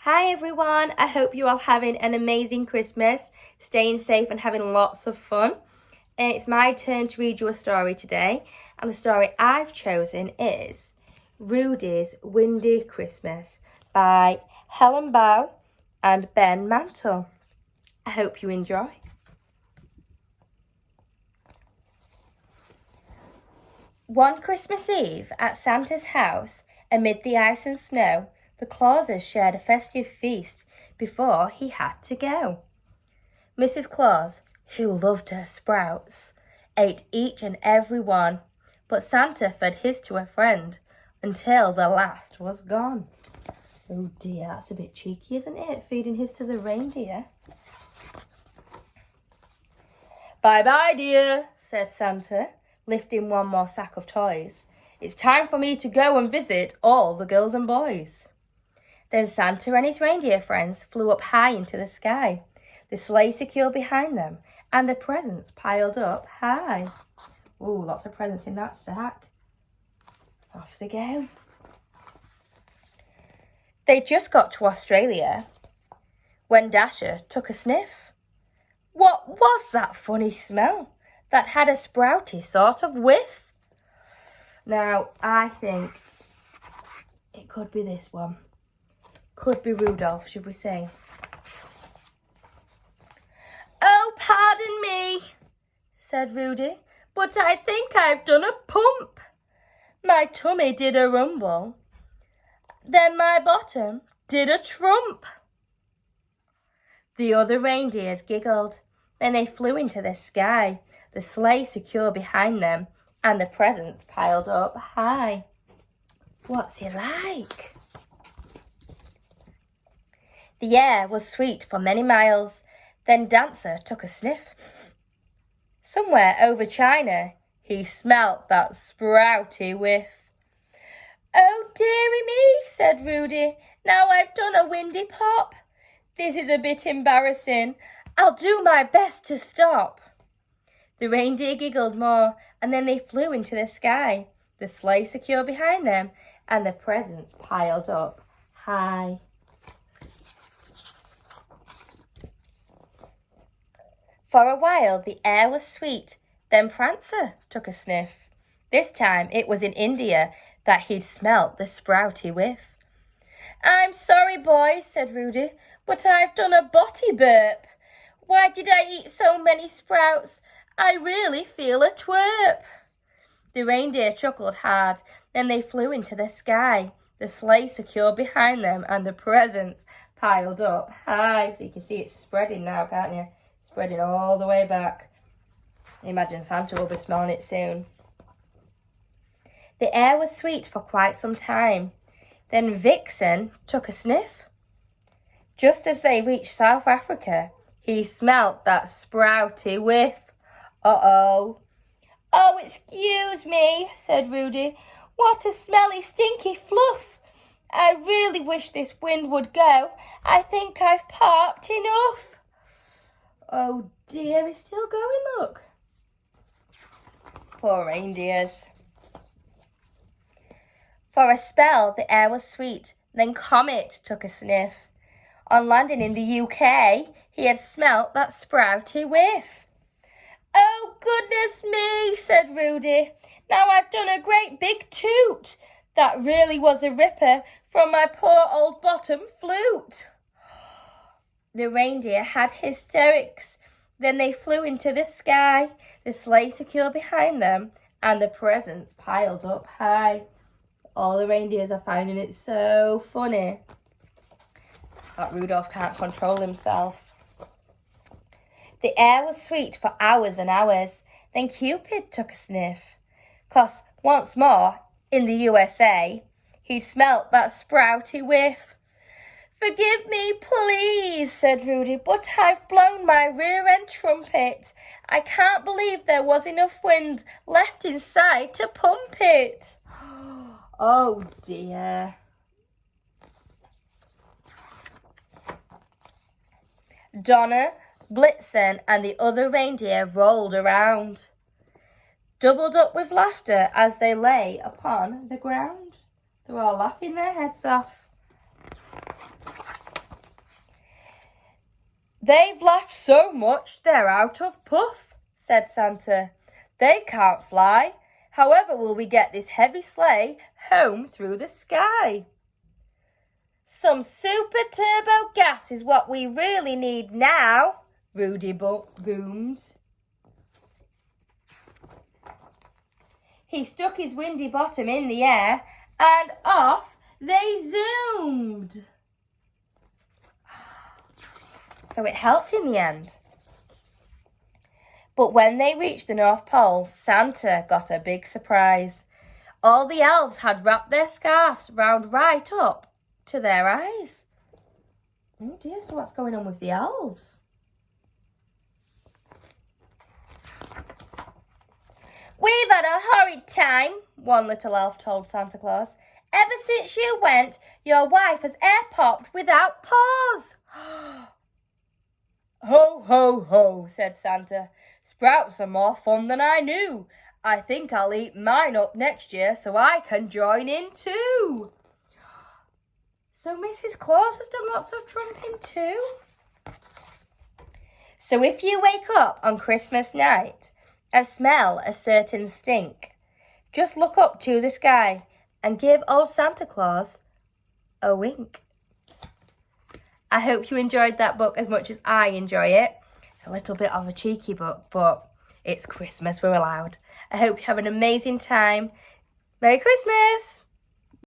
Hi everyone, I hope you're all having an amazing Christmas, staying safe and having lots of fun. And it's my turn to read you a story today, and the story I've chosen is Rudey's Windy Christmas by Helen Bow and Ben Mantle. I hope you enjoy. One Christmas Eve at Santa's house, amid the ice and snow, the Clauses shared a festive feast before he had to go. Mrs. Claus, who loved her sprouts, ate each and every one, but Santa fed his to a friend until the last was gone. Oh dear, that's a bit cheeky, isn't it? Feeding his to the reindeer. Bye-bye, dear, said Santa, lifting one more sack of toys. It's time for me to go and visit all the girls and boys. Then Santa and his reindeer friends flew up high into the sky, the sleigh secure behind them, and the presents piled up high. Ooh, lots of presents in that sack. Off they go. They just got to Australia when Dasher took a sniff. What was that funny smell that had a sprouty sort of whiff? Now, I think it could be this one. Could be Rudolph, should we say? Oh, pardon me, said Rudey, but I think I've done a pump. My tummy did a rumble, then my bottom did a trump. The other reindeers giggled, then they flew into the sky, the sleigh secure behind them, and the presents piled up high. What's he like? The air was sweet for many miles. Then Dancer took a sniff. Somewhere over China, he smelt that sprouty whiff. Oh, dearie me, said Rudey. Now I've done a windy pop. This is a bit embarrassing. I'll do my best to stop. The reindeer giggled more, and then they flew into the sky, the sleigh secure behind them, and the presents piled up high. For a while the air was sweet, then Prancer took a sniff. This time it was in India that he'd smelt the sprouty whiff. I'm sorry, boys, said Rudey, but I've done a botty burp. Why did I eat so many sprouts? I really feel a twerp. The reindeer chuckled hard, then they flew into the sky, the sleigh secure behind them, and the presents piled up high. So you can see it's spreading now, can't you? Spreading all the way back. Imagine Santa will be smelling it soon. The air was sweet for quite some time. Then Vixen took a sniff. Just as they reached South Africa, he smelt that sprouty whiff. Uh-oh. Oh, excuse me, said Rudey. What a smelly, stinky fluff. I really wish this wind would go. I think I've parked enough. Oh dear, it's still going, look. Poor reindeers. For a spell, the air was sweet. Then Comet took a sniff. On landing in the UK, he had smelt that sprouty whiff. Oh, goodness me, said Rudey. Now I've done a great big toot. That really was a ripper from my poor old bottom flute. The reindeer had hysterics. Then they flew into the sky, the sleigh secure behind them, and the presents piled up high. All the reindeers are finding it so funny that Rudolph can't control himself. The air was sweet for hours and hours. Then Cupid took a sniff. 'Cause once more, in the USA, he smelt that sprouty whiff. Forgive me, please, said Rudey, but I've blown my rear end trumpet. I can't believe there was enough wind left inside to pump it. Oh dear. Donna, Blitzen, and the other reindeer rolled around, doubled up with laughter as they lay upon the ground. They were all laughing their heads off. They've laughed so much they're out of puff, said Santa. They can't fly. However will we get this heavy sleigh home through the sky? Some super turbo gas is what we really need now, Rudey boomed. He stuck his windy bottom in the air and off they zoomed. So it helped in the end. But when they reached the North Pole, Santa got a big surprise. All the elves had wrapped their scarves round right up to their eyes. Oh dear, so what's going on with the elves? We've had a horrid time, one little elf told Santa Claus. Ever since you went, your wife has air-popped without pause. Ho, ho, ho, said Santa. Sprouts are more fun than I knew. I think I'll eat mine up next year so I can join in too. So Mrs. Claus has done lots of trumping too? So if you wake up on Christmas night and smell a certain stink, just look up to the sky and give old Santa Claus a wink. I hope you enjoyed that book as much as I enjoy it. It's a little bit of a cheeky book, but it's Christmas, we're allowed. I hope you have an amazing time. Merry Christmas!